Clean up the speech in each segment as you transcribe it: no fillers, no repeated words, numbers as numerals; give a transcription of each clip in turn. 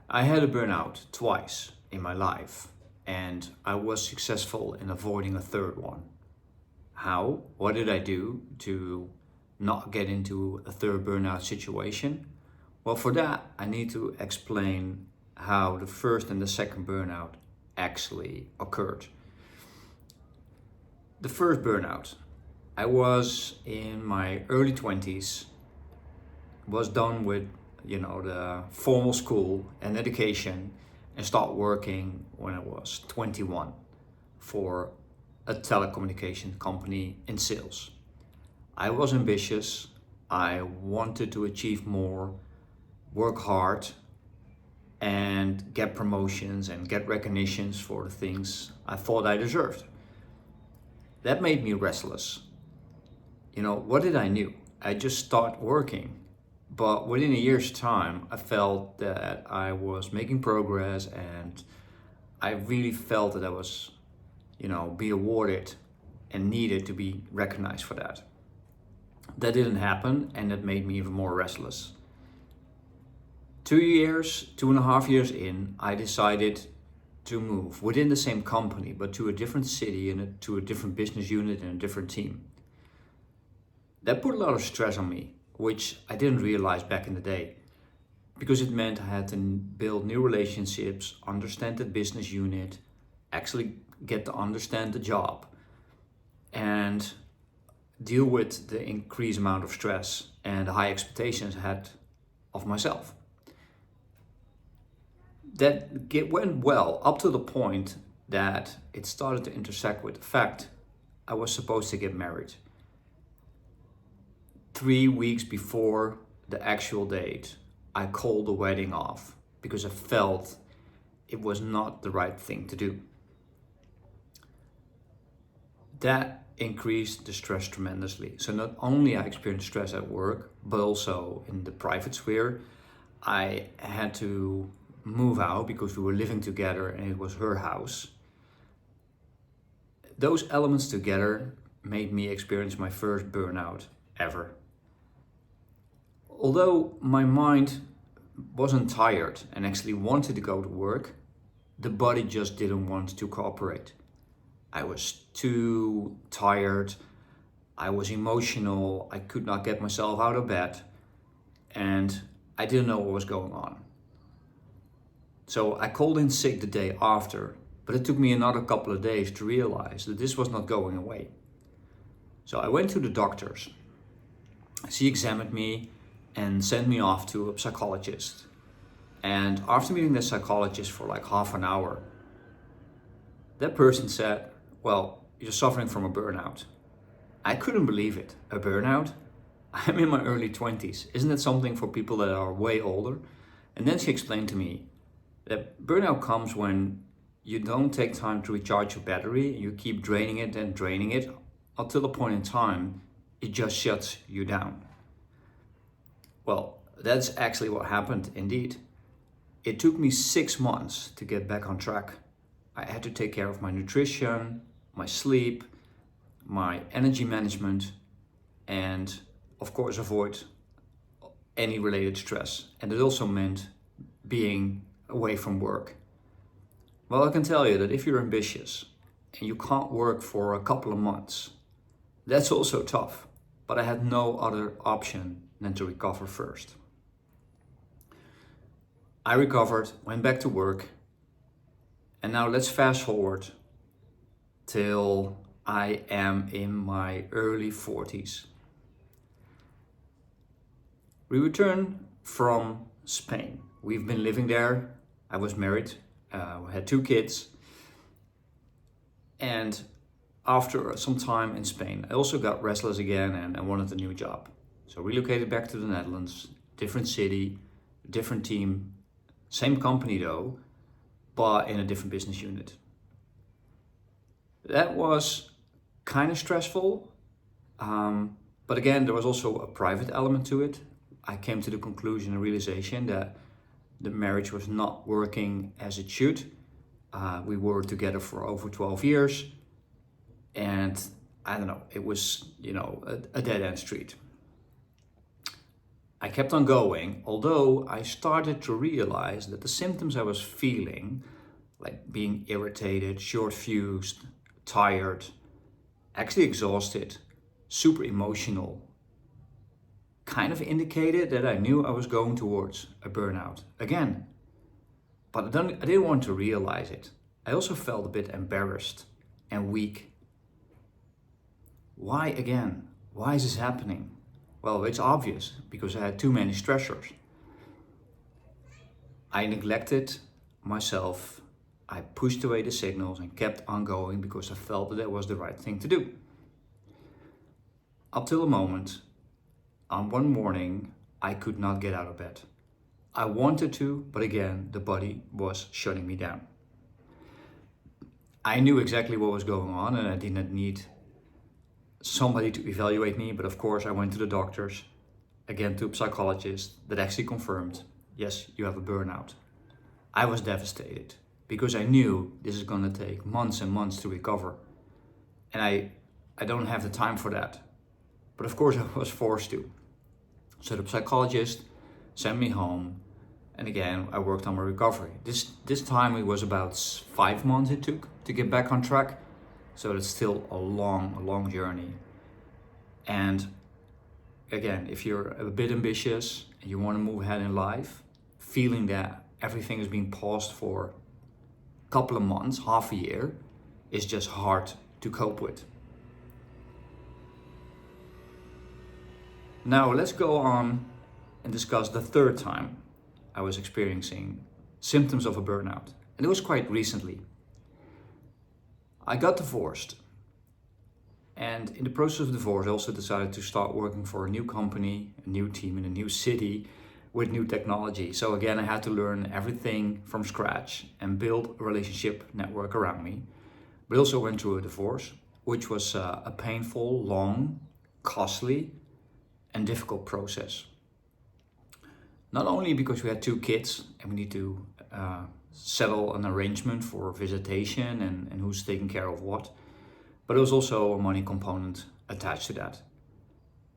I had a burnout twice in my life, and I was successful in avoiding a third one. How? What did I do to not get into a third burnout situation? Well, for that, I need to explain how the first and the second burnout actually occurred. The first burnout, I was in my early 20s, was done with the formal school and education, and start working when I was 21 for a telecommunication company in sales. I was ambitious. I wanted to achieve more, work hard, and get promotions and get recognitions for the things I thought I deserved. That made me restless. What did I knew? I just started working. But within a year's time, I felt that I was making progress, and I really felt that I was, be awarded and needed to be recognized for that. That didn't happen, and that made me even more restless. 2.5 years in, I decided to move within the same company, but to a different city and to a different business unit and a different team. That put a lot of stress on me, which I didn't realize back in the day, because it meant I had to build new relationships, understand the business unit, actually get to understand the job, and deal with the increased amount of stress and the high expectations I had of myself. Went well up to the point that it started to intersect with the fact I was supposed to get married. 3 weeks before the actual date, I called the wedding off because I felt it was not the right thing to do. That increased the stress tremendously. So not only I experienced stress at work, but also in the private sphere. I had to move out because we were living together and it was her house. Those elements together made me experience my first burnout ever. Although my mind wasn't tired and actually wanted to go to work, the body just didn't want to cooperate. I was too tired, I was emotional, I could not get myself out of bed, and I didn't know what was going on. So I called in sick the day after, but it took me another couple of days to realize that this was not going away. So I went to the doctors. She examined me and sent me off to a psychologist. And after meeting the psychologist for like half an hour, that person said, "Well, you're suffering from a burnout." I couldn't believe it. A burnout? I'm in my early 20s. Isn't that something for people that are way older? And then she explained to me that burnout comes when you don't take time to recharge your battery. You keep draining it and draining it until a point in time, it just shuts you down. Well, that's actually what happened indeed. It took me 6 months to get back on track. I had to take care of my nutrition, my sleep, my energy management, and of course avoid any related stress. And it also meant being away from work. Well, I can tell you that if you're ambitious and you can't work for a couple of months, that's also tough. But I had no other option than to recover first. I recovered, went back to work, and now let's fast forward till I am in my early 40s. We returned from Spain. We've been living there. I was married, we had 2 kids, and after some time in Spain, I also got restless again and wanted a new job. So relocated back to the Netherlands, different city, different team, same company though, but in a different business unit. That was kind of stressful, but again, there was also a private element to it. I came to the conclusion and realization that the marriage was not working as it should. We were together for over 12 years, and I don't know, it was, a dead-end street. I kept on going, although I started to realize that the symptoms I was feeling, like being irritated, short-fused, tired, actually exhausted, super emotional, kind of indicated that I knew I was going towards a burnout again. But I didn't want to realize it. I also felt a bit embarrassed and weak. Why again? Why is this happening? Well, it's obvious, because I had too many stressors. I neglected myself. I pushed away the signals and kept on going because I felt that it was the right thing to do. Up till the moment, on one morning, I could not get out of bed. I wanted to, but again, the body was shutting me down. I knew exactly what was going on and I did not need somebody to evaluate me, but of course I went to the doctors, again to a psychologist that actually confirmed, yes, you have a burnout. I was devastated because I knew this is going to take months and months to recover. And I don't have the time for that. But of course I was forced to. So the psychologist sent me home, and again I worked on my recovery. This time it was about 5 months it took to get back on track. So it's still a long journey. And again, if you're a bit ambitious and you want to move ahead in life, feeling that everything is being paused for a couple of months, half a year, is just hard to cope with. Now let's go on and discuss the third time I was experiencing symptoms of a burnout. And it was quite recently. I got divorced, and in the process of divorce I also decided to start working for a new company, a new team in a new city with new technology. So again, I had to learn everything from scratch and build a relationship network around me. But also went through a divorce, which was a painful, long, costly and difficult process. Not only because we had 2 kids and we need to settle an arrangement for visitation and who's taking care of what, but there was also a money component attached to that.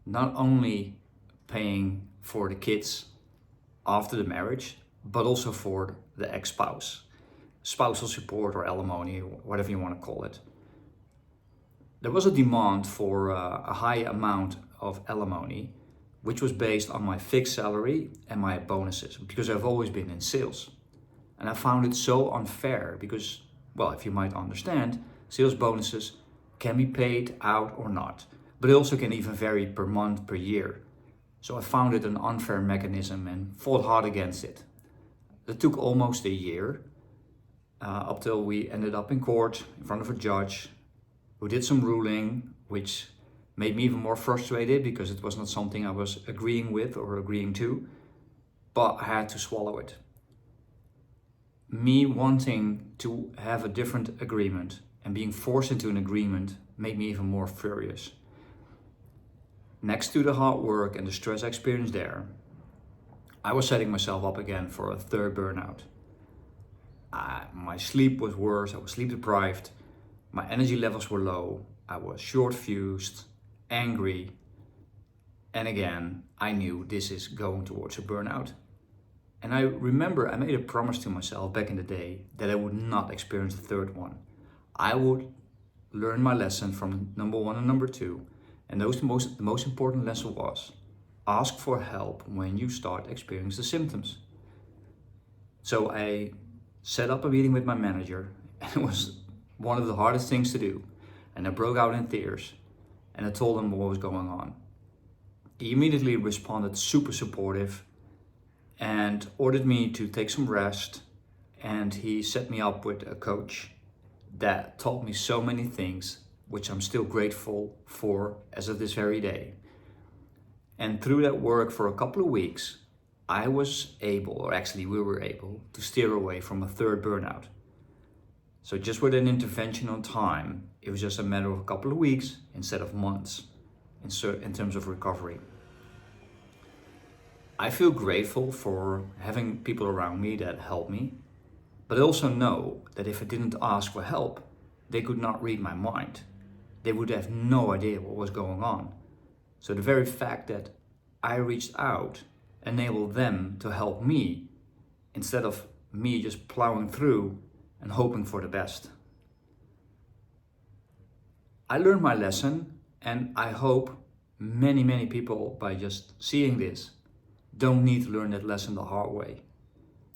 Not only paying for the kids after the marriage, but also for the ex-spouse, spousal support or alimony, whatever you want to call it. There was a demand for a high amount of alimony, which was based on my fixed salary and my bonuses, because I've always been in sales. And I found it so unfair because, well, if you might understand, sales bonuses can be paid out or not, but it also can even vary per month, per year. So I found it an unfair mechanism and fought hard against it. It took almost a year, up till we ended up in court in front of a judge who did some ruling, which made me even more frustrated because it was not something I was agreeing with or agreeing to, but I had to swallow it. Me wanting to have a different agreement and being forced into an agreement made me even more furious. Next to the hard work and the stress I experienced there, I was setting myself up again for a third burnout. My sleep was worse, I was sleep deprived, my energy levels were low, I was short-fused, angry, and again, I knew this is going towards a burnout. And I remember I made a promise to myself back in the day that I would not experience a third one. I would learn my lesson from number 1 and number 2. And the most important lesson was, ask for help when you start experiencing the symptoms. So I set up a meeting with my manager, and it was one of the hardest things to do. And I broke out in tears, and I told him what was going on. He immediately responded super supportive and ordered me to take some rest, and he set me up with a coach that taught me so many things, which I'm still grateful for as of this very day. And through that work for a couple of weeks, I was able, or actually we were able, to steer away from a third burnout. So just with an intervention on time, it was just a matter of a couple of weeks instead of months in terms of recovery. I feel grateful for having people around me that help me, but I also know that if I didn't ask for help, they could not read my mind. They would have no idea what was going on. So the very fact that I reached out enable them to help me instead of me just plowing through and hoping for the best. I learned my lesson, and I hope many people, by just seeing this, don't need to learn that lesson the hard way.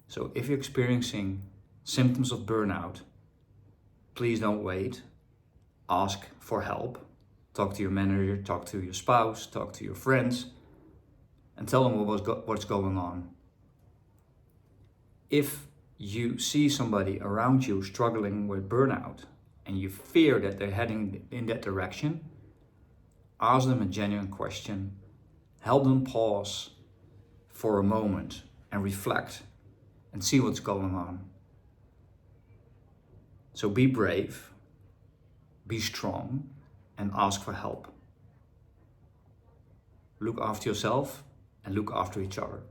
So if you're experiencing symptoms of burnout, please don't wait. Ask for help. Talk to your manager, talk to your spouse, talk to your friends, and tell them what's going on. If you see somebody around you struggling with burnout and you fear that they're heading in that direction, ask them a genuine question. Help them pause for a moment and reflect and see what's going on. So be brave, be strong, and ask for help. Look after yourself and look after each other.